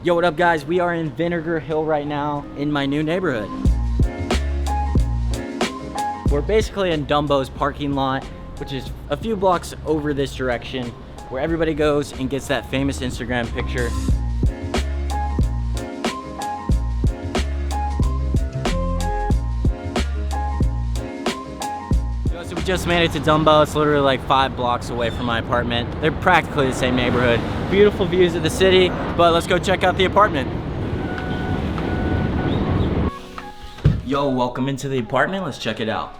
Yo, what up guys? We are in Vinegar Hill right now in my new neighborhood. We're basically in Dumbo's parking lot, which is a few blocks over this direction, where everybody goes and gets that famous Instagram picture. So we just made it to Dumbo. It's literally like 5 blocks away from my apartment. They're practically the same neighborhood. Beautiful views of the city, but let's go check out the apartment. Yo, welcome into the apartment. Let's check it out.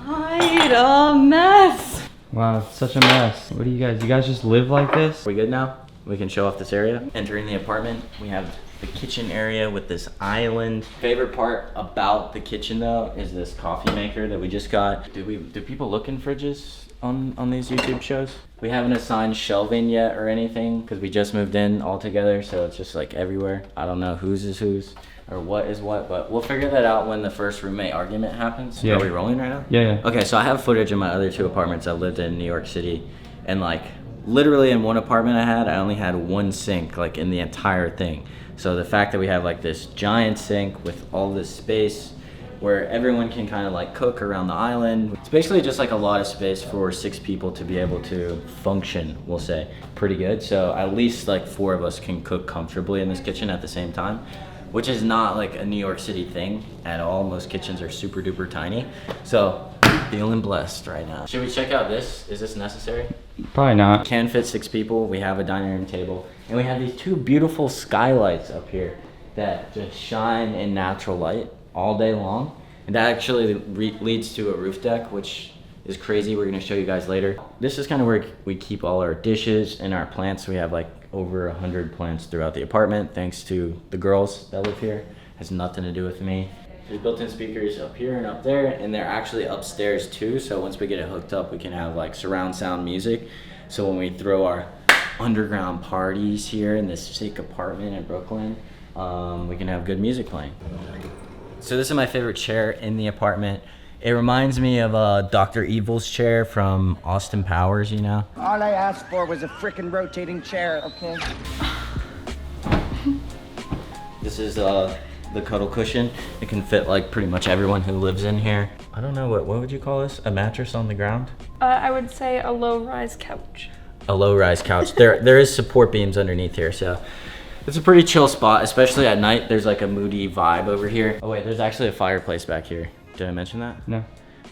Quite a mess. Wow, it's such a mess. What do you guys just live like this? We good now? We can show off this area. Entering the apartment, we have the kitchen area with this island. Favorite part about the kitchen though is this coffee maker that we just got. Do people look in fridges on these YouTube shows? We haven't assigned shelving yet or anything because we just moved in all together, so it's just like everywhere. I don't know whose is whose or what is what, but we'll figure that out when the first roommate argument happens. Yeah. Are we rolling right now? Yeah. Okay, so I have footage in my other 2 apartments I've lived in New York City, and like literally in one apartment I only had 1 sink like in the entire thing. So the fact that we have like this giant sink with all this space where everyone can kind of like cook around the island. It's basically just like a lot of space for 6 people to be able to function, we'll say, pretty good. So at least like 4 of us can cook comfortably in this kitchen at the same time, which is not like a New York City thing at all. Most kitchens are super duper tiny. So feeling blessed right now. Should we check out this? Is this necessary? Probably not. Can fit 6 people. We have a dining room table, and we have these 2 beautiful skylights up here that just shine in natural light all day long, and that actually leads to a roof deck, which is crazy. We're gonna show you guys later. This is kind of where we keep all our dishes and our plants. We have like over 100 plants throughout the apartment thanks to the girls that live here. Has nothing to do with me. There's built-in speakers up here and up there, and they're actually upstairs too, so once we get it hooked up we can have like surround sound music, so when we throw our underground parties here in this sick apartment in Brooklyn, we can have good music playing. So this is my favorite chair in the apartment. It reminds me of Dr. Evil's chair from Austin Powers, you know? All I asked for was a frickin' rotating chair, okay? This is the cuddle cushion. It can fit like pretty much everyone who lives in here. I don't know, what would you call this? A mattress on the ground? I would say a low-rise couch. A low-rise couch. There is support beams underneath here, so it's a pretty chill spot, especially at night. There's like a moody vibe over here. Oh wait, there's actually a fireplace back here. Did I mention that? No.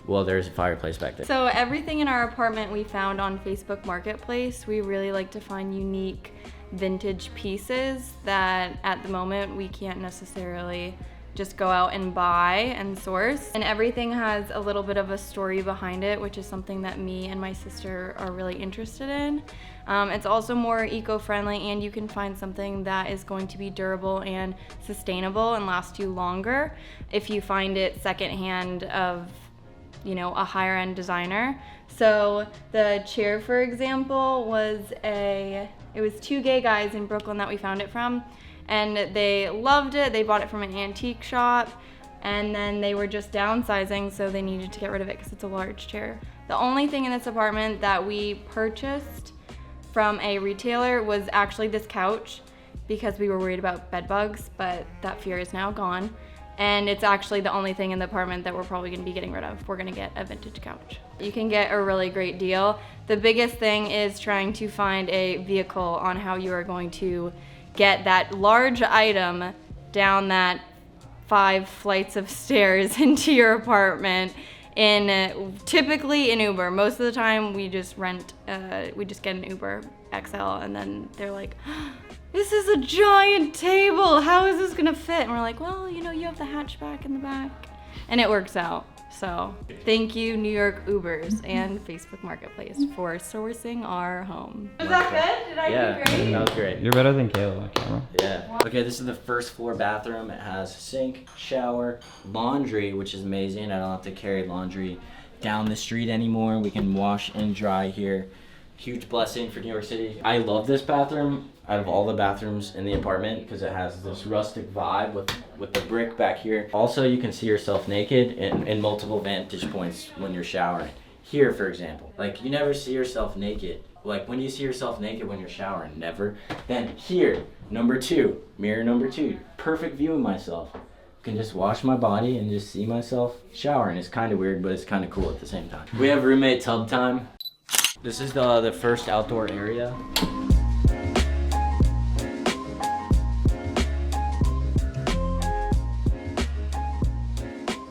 Well, there's a fireplace back there. So everything in our apartment we found on Facebook Marketplace. We really like to find unique vintage pieces that at the moment we can't necessarily just go out and buy and source. And everything has a little bit of a story behind it, which is something that me and my sister are really interested in. It's also more eco-friendly, and you can find something that is going to be durable and sustainable and last you longer if you find it secondhand of, you know, a higher end designer. So the chair, for example, it was 2 gay guys in Brooklyn that we found it from, and they loved it. They bought it from an antique shop, and then they were just downsizing, so they needed to get rid of it because it's a large chair. The only thing in this apartment that we purchased from a retailer was actually this couch, because we were worried about bed bugs, but that fear is now gone. And it's actually the only thing in the apartment that we're probably gonna be getting rid of. We're gonna get a vintage couch. You can get a really great deal. The biggest thing is trying to find a vehicle on how you are going to get that large item down that 5 flights of stairs into your apartment typically in Uber. Most of the time we just get an Uber XL, and then they're like, this is a giant table, how is this gonna fit? And we're like, well, you know, you have the hatchback in the back. And it works out. So thank you, New York Ubers and Facebook Marketplace, for sourcing our home. Was that good? Did I do great? That was great. You're better than Kayla on camera. Yeah. Okay, this is the first floor bathroom. It has sink, shower, laundry, which is amazing. I don't have to carry laundry down the street anymore. We can wash and dry here. Huge blessing for New York City. I love this bathroom. out of all the bathrooms in the apartment because it has this rustic vibe with the brick back here. Also, you can see yourself naked in multiple vantage points when you're showering. Here, for example, like you never see yourself naked. Like when do you see yourself naked when you're showering? Never. Then here, number 2, mirror number 2, perfect view of myself. Can just wash my body and just see myself showering. It's kind of weird, but it's kind of cool at the same time. We have roommate tub time. This is the first outdoor area.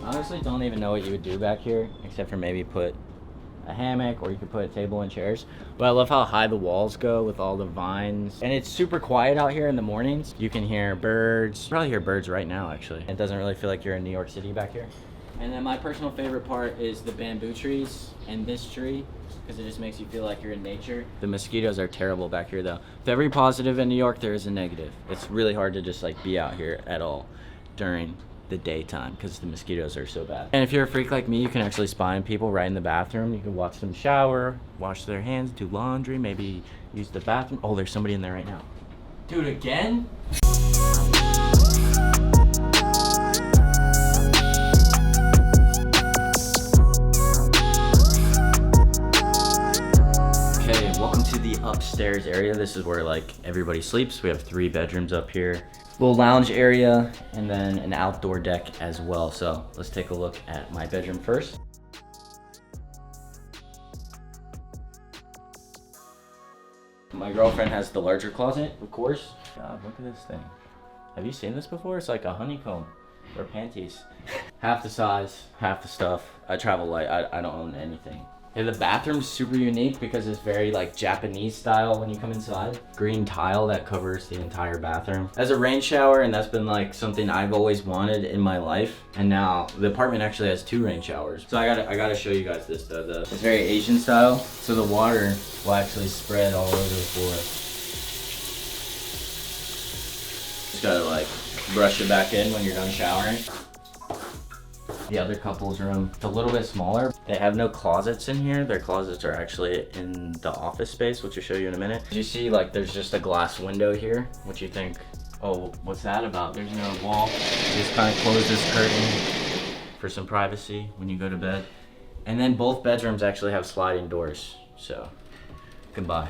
Honestly, don't even know what you would do back here, except for maybe put a hammock, or you could put a table and chairs. But I love how high the walls go with all the vines. And it's super quiet out here in the mornings. You can hear birds. Probably hear birds right now, actually. It doesn't really feel like you're in New York City back here. And then my personal favorite part is the bamboo trees and this tree, because it just makes you feel like you're in nature. The mosquitoes are terrible back here though. With every positive in New York, there is a negative. It's really hard to just like be out here at all during the daytime because the mosquitoes are so bad. And if you're a freak like me, you can actually spy on people right in the bathroom. You can watch them shower, wash their hands, do laundry, maybe use the bathroom. Oh, there's somebody in there right now. Dude, again? Okay, welcome to the upstairs area. This is where like everybody sleeps. We have 3 bedrooms up here. Little lounge area, and then an outdoor deck as well. So let's take a look at my bedroom first. My girlfriend has the larger closet, of course. God, look at this thing. Have you seen this before? It's like a honeycomb or panties. Half the size, half the stuff. I travel light, I don't own anything. Yeah, the bathroom's super unique because it's very like Japanese style when you come inside. Green tile that covers the entire bathroom. As a rain shower, and that's been like something I've always wanted in my life. And now the apartment actually has 2 rain showers. So I gotta show you guys this though. It's very Asian style. So the water will actually spread all over the floor. Just gotta like brush it back in when you're done showering. The other couple's room, it's a little bit smaller. They have no closets in here. Their closets are actually in the office space, which I'll show you in a minute. You see like there's just a glass window here, which you think, oh, what's that about? There's no wall. You just kind of close this curtain for some privacy when you go to bed. And then both bedrooms actually have sliding doors, so goodbye.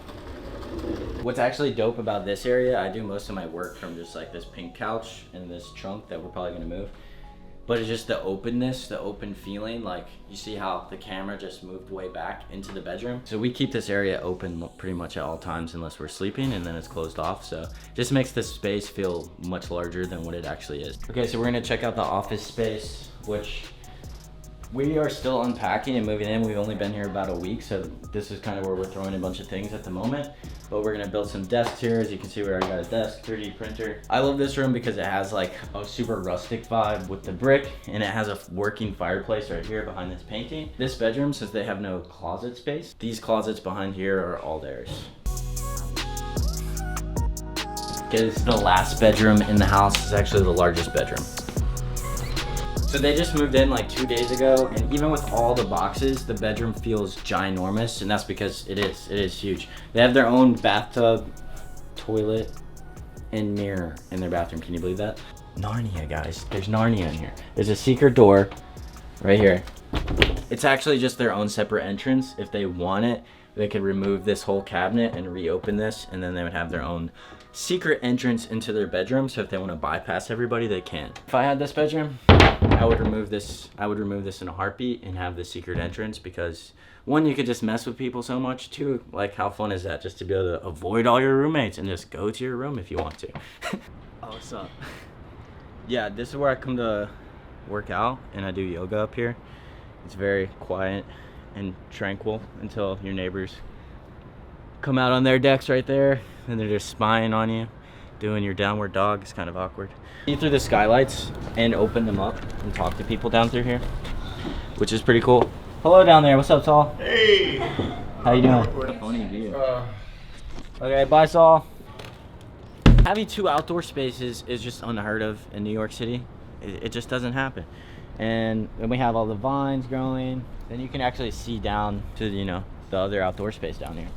What's actually dope about this area, I do most of my work from just like this pink couch and this trunk that we're probably gonna move. But it's just the openness, the open feeling. Like you see how the camera just moved way back into the bedroom. So we keep this area open pretty much at all times unless we're sleeping, and then it's closed off. So it just makes this space feel much larger than what it actually is. Okay, so we're gonna check out the office space, which we are still unpacking and moving in. We've only been here about a week, so this is kind of where we're throwing a bunch of things at the moment. But we're gonna build some desks here. As you can see, we already got a desk, 3D printer. I love this room because it has like a super rustic vibe with the brick, and it has a working fireplace right here behind this painting. This bedroom, since they have no closet space, these closets behind here are all theirs. Okay, this is the last bedroom in the house. It's actually the largest bedroom. So they just moved in like 2 days ago, and even with all the boxes, the bedroom feels ginormous, and that's because it is huge. They have their own bathtub, toilet, and mirror in their bathroom. Can you believe that? Narnia, guys. There's Narnia in here. There's a secret door right here. It's actually just their own separate entrance. If they want it, they could remove this whole cabinet and reopen this, and then they would have their own secret entrance into their bedroom. So if they want to bypass everybody, they can. If I had this bedroom, I would remove this in a heartbeat and have the secret entrance, because 1, you could just mess with people so much. 2, like how fun is that just to be able to avoid all your roommates and just go to your room if you want to. Oh, what's up? Yeah, this is where I come to work out, and I do yoga up here. It's very quiet and tranquil until your neighbors come out on their decks right there, and they're just spying on you, doing your downward dog. It's kind of awkward. See through the skylights and open them up and talk to people down through here, which is pretty cool. Hello down there. What's up, Saul? Hey! How you doing? Funny view. Okay, bye, Saul. Having 2 outdoor spaces is just unheard of in New York City. It just doesn't happen. And when we have all the vines growing, then you can actually see down to, you know, the other outdoor space down here.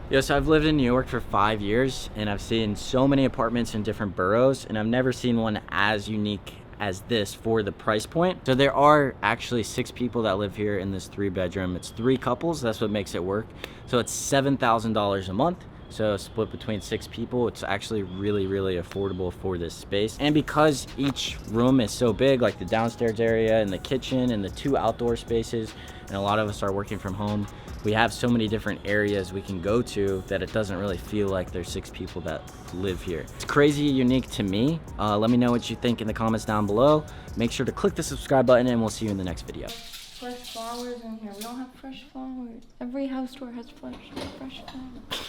Yes, I've lived in New York for 5 years, and I've seen so many apartments in different boroughs, and I've never seen one as unique as this for the price point. So there are actually 6 people that live here in this 3-bedroom. It's 3 couples, that's what makes it work. So it's $7,000 a month. So split between 6 people, it's actually really, really affordable for this space. And because each room is so big, like the downstairs area and the kitchen and the 2 outdoor spaces, and a lot of us are working from home, we have so many different areas we can go to that it doesn't really feel like there's 6 people that live here. It's crazy unique to me. Let me know what you think in the comments down below. Make sure to click the subscribe button, and we'll see you in the next video. Fresh flowers in here. We don't have fresh flowers. Every house store has fresh flowers.